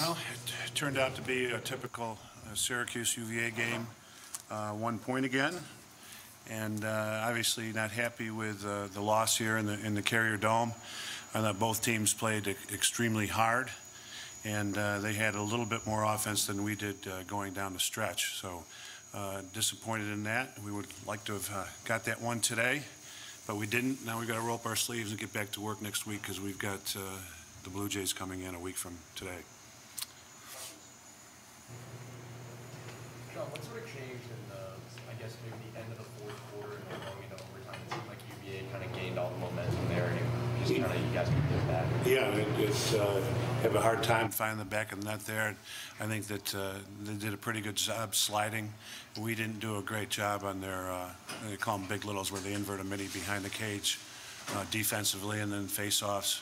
Well, it turned out to be a typical Syracuse UVA game, 1 point again, and obviously not happy with the loss here in the Carrier Dome. I thought both teams played extremely hard, and they had a little bit more offense than we did going down the stretch. So disappointed in that. We would like to have got that one today, but we didn't. Now we've got to roll up our sleeves and get back to work next week because we've got the Blue Jays coming in a week from today. John, what sort of changed in I guess maybe the end of the fourth quarter and going into overtime? It seemed like UVA kind of gained all the momentum there, and just kind of you guys could get back. Yeah, have a hard time finding the back of the net there. I think that they did a pretty good job sliding. We didn't do a great job on their, they call them big littles, where they invert a midi behind the cage defensively, and then face-offs.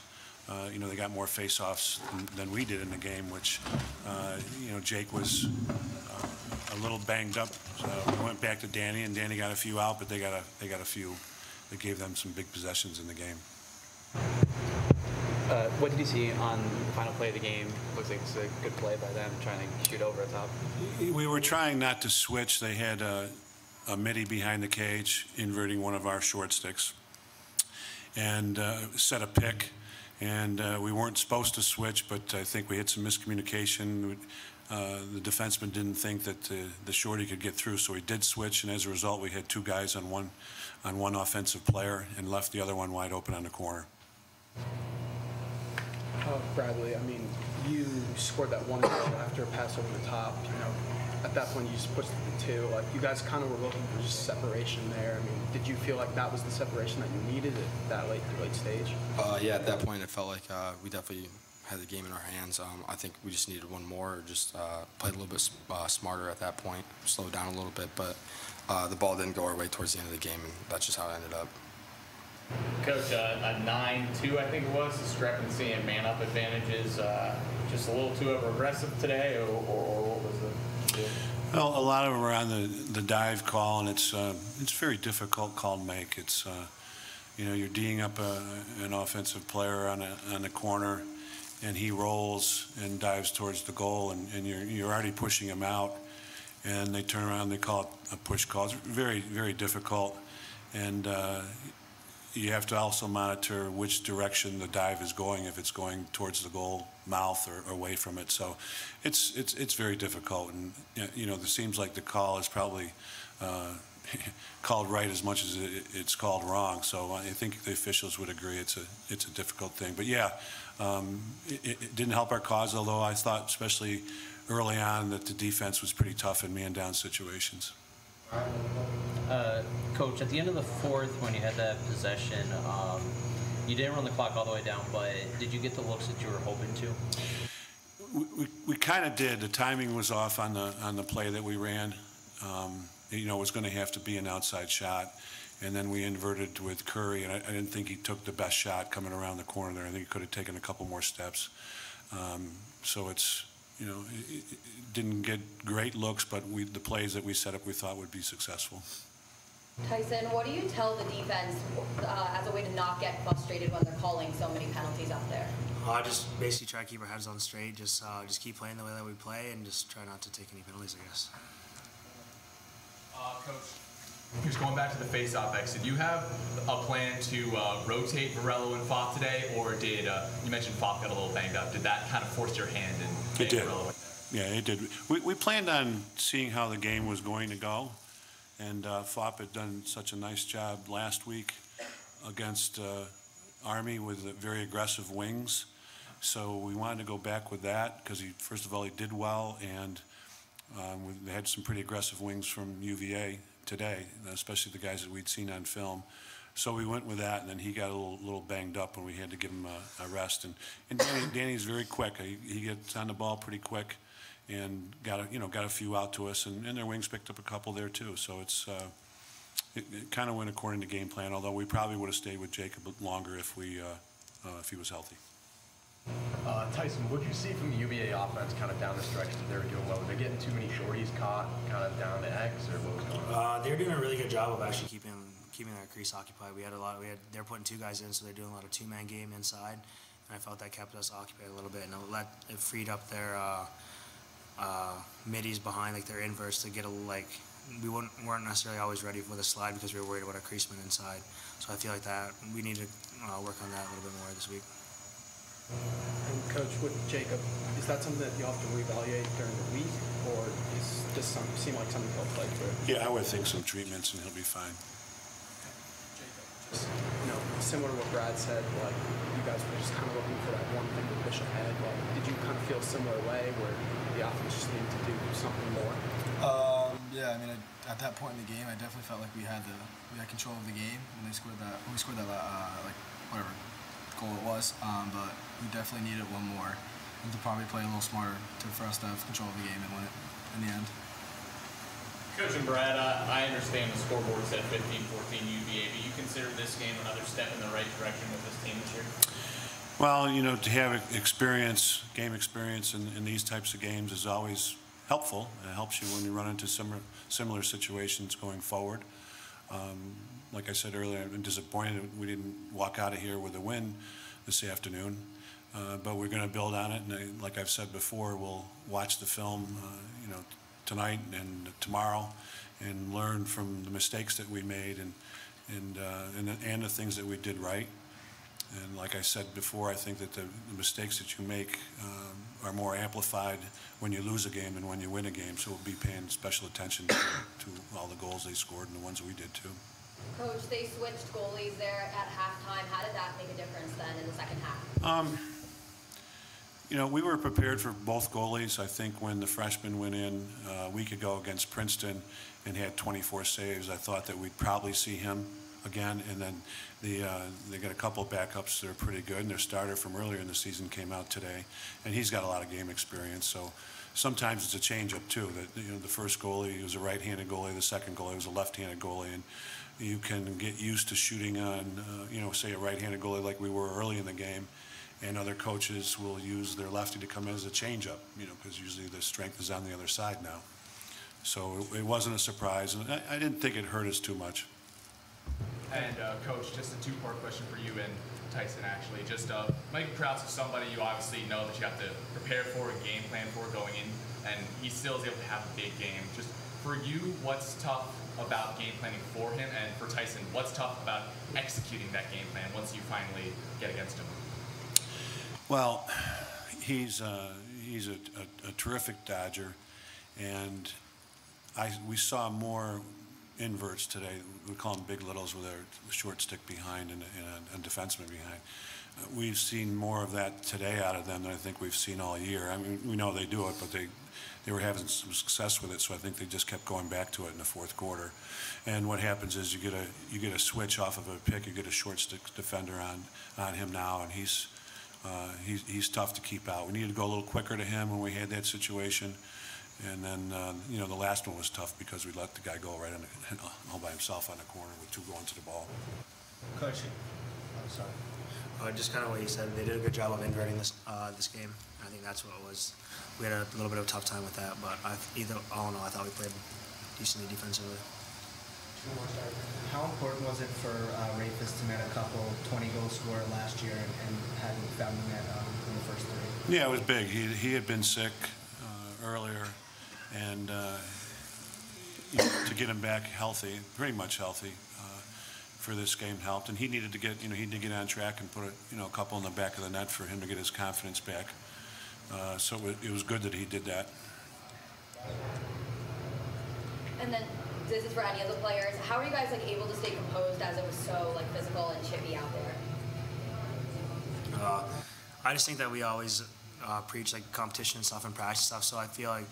You know, they got more face-offs than we did in the game, which, you know, Jake was a little banged up. So we went back to Danny, and Danny got a few out, but they got a few that gave them some big possessions in the game. What did you see on the final play of the game? Looks like it's a good play by them trying to shoot over the top. We were trying not to switch. They had a midi behind the cage, inverting one of our short sticks, and set a pick. And we weren't supposed to switch, but I think we had some miscommunication. The defenseman didn't think that the shorty could get through, so he did switch, and as a result, we had two guys on one offensive player and left the other one wide open on the corner. Bradley, I mean, you scored that one goal after a pass over the top. You know, at that point, you just pushed it to 2. Like, you guys kind of were looking for just separation there. I mean, did you feel like that was the separation that you needed at that late stage? Yeah, at that point, it felt like we definitely had the game in our hands. I think we just needed one more, or just played a little bit smarter at that point, slowed down a little bit, but the ball didn't go our way towards the end of the game, and that's just how it ended up. Coach, a 9-2, I think it was, discrepancy in man-up advantages. Just a little too over-aggressive today, or what was the deal? Well, a lot of them are on the dive call, and it's a very difficult call to make. It's you know, you're D'ing up an offensive player on the corner, and he rolls and dives towards the goal, and you're already pushing him out, and they turn around and they call it a push call. It's very, very difficult, and you have to also monitor which direction the dive is going, if it's going towards the goal mouth or away from it. So it's very difficult, and you know, it seems like the call is probably called right as much as it's called wrong. So I think the officials would agree it's a difficult thing. But yeah, it didn't help our cause, although I thought, especially early on, that the defense was pretty tough in man-down situations. Coach, at the end of the fourth, when you had that possession, you didn't run the clock all the way down, but did you get the looks that you were hoping to? We kind of did. The timing was off on the play that we ran. You know, it was going to have to be an outside shot, and then we inverted with Curry, and I didn't think he took the best shot coming around the corner there. I think he could have taken a couple more steps. So it's, you know, it didn't get great looks, but the plays that we set up we thought would be successful. Tyson, what do you tell the defense as a way to not get frustrated when they're calling so many penalties out there? Just basically try to keep our heads on straight, just keep playing the way that we play, and just try not to take any penalties, I guess. Coach, just going back to the face-off X, did you have a plan to rotate Varello and Fopp today, or did you mentioned Fopp got a little banged up? Did that kind of force your hand in? It did. Yeah, it did. We planned on seeing how the game was going to go, and Fopp had done such a nice job last week against Army with very aggressive wings. So we wanted to go back with that because first of all, he did well, and they had some pretty aggressive wings from UVA today, especially the guys that we'd seen on film. So we went with that, and then he got a little banged up when we had to give him a rest. And Danny's very quick. He gets on the ball pretty quick, and got a few out to us, and their wings picked up a couple there too. So it kind of went according to game plan. Although we probably would have stayed with Jake a bit longer if he was healthy. Tyson, what did you see from the UVA offense kind of down the stretch that they were doing well? Were they getting too many shorties caught kind of down the X, or what was going on? They were doing a really good job of actually keeping their crease occupied. They were putting 2 guys in, so they're doing a lot of 2-man game inside. and I felt that kept us occupied a little bit, and it freed up their middies behind, like their inverts, to get we weren't necessarily always ready for the slide because we were worried about our creaseman inside. So I feel like that we need to work on that a little bit more this week. And Coach, with Jacob, is that something that you have to reevaluate during the week, or is this seem like something he'll play through? Yeah, I would think some treatments and he'll be fine. Similar to what Brad said, like you guys were just kind of looking for that one thing to push ahead. Like, did you kind of feel a similar way where the offense just needed to do something more? Yeah, I mean, at that point in the game, I definitely felt like we had control of the game when we scored that whatever goal it was. But we definitely needed one more, and to probably play a little smarter for us to have control of the game and win it in the end. Coach and Brad, I understand the scoreboard said 15-14 UVA, but you consider this game another step in the right direction with this team this year? Well, to have game experience in these types of games is always helpful. It helps you when you run into similar situations going forward. Like I said earlier, I'm disappointed we didn't walk out of here with a win this afternoon, but we're going to build on it. And like I've said before, we'll watch the film, tonight and tomorrow, and learn from the mistakes that we made and the things that we did right. And like I said before, I think that the mistakes that you make are more amplified when you lose a game than when you win a game. So we'll be paying special attention to all the goals they scored and the ones we did too. Coach, they switched goalies there at halftime. How did that make a difference then in the second half? We were prepared for both goalies. I think when the freshman went in a week ago against Princeton and had 24 saves, I thought that we'd probably see him again. And then they got a couple of backups that are pretty good, and their starter from earlier in the season came out today, and he's got a lot of game experience. So sometimes it's a change-up too. That the first goalie was a right-handed goalie, the second goalie was a left-handed goalie, and you can get used to shooting on, say a right-handed goalie like we were early in the game. And other coaches will use their lefty to come in as a change-up, because usually the strength is on the other side now. So it wasn't a surprise, and I didn't think it hurt us too much. And Coach, just a two-part question for you and Tyson, actually. Just Mike Krause is somebody you obviously know that you have to prepare for and game plan for going in, and he still is able to have a big game. Just for you, what's tough about game planning for him, and for Tyson, what's tough about executing that game plan once you finally get against him? Well, he's a terrific Dodger, and we saw more inverts today. We call them big littles with a short stick behind and a defenseman behind. We've seen more of that today out of them than I think we've seen all year. I mean, we know they do it, but they were having some success with it, so I think they just kept going back to it in the fourth quarter. And what happens is you get a switch off of a pick, you get a short stick defender on him now, and he's tough to keep out. We needed to go a little quicker to him when we had that situation, and then the last one was tough because we let the guy go right all by himself on the corner with two going to the ball. Coach, I'm sorry. Just kind of what you said. They did a good job of inverting this game. I think that's what it was. We had a little bit of a tough time with that, but all in all, I thought we played decently defensively. How important was it for Rafis to net a couple 20-goal scorer last year and hadn't found the net in the first three? Yeah, it was big. He had been sick earlier, and to get him back healthy, pretty much healthy, for this game helped. And he needed to get on track and put a couple in the back of the net for him to get his confidence back. So it was good that he did that. And then, this is for any of the players. How are you guys able to stay composed as it was so physical and chippy out there? I just think that we always preach competition and stuff and practice stuff. So I feel like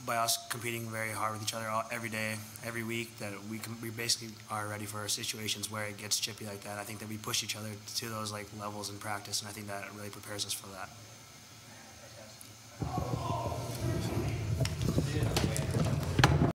by us competing very hard with each other every day, every week, that we basically are ready for situations where it gets chippy like that. I think that we push each other to those levels in practice, and I think that really prepares us for that.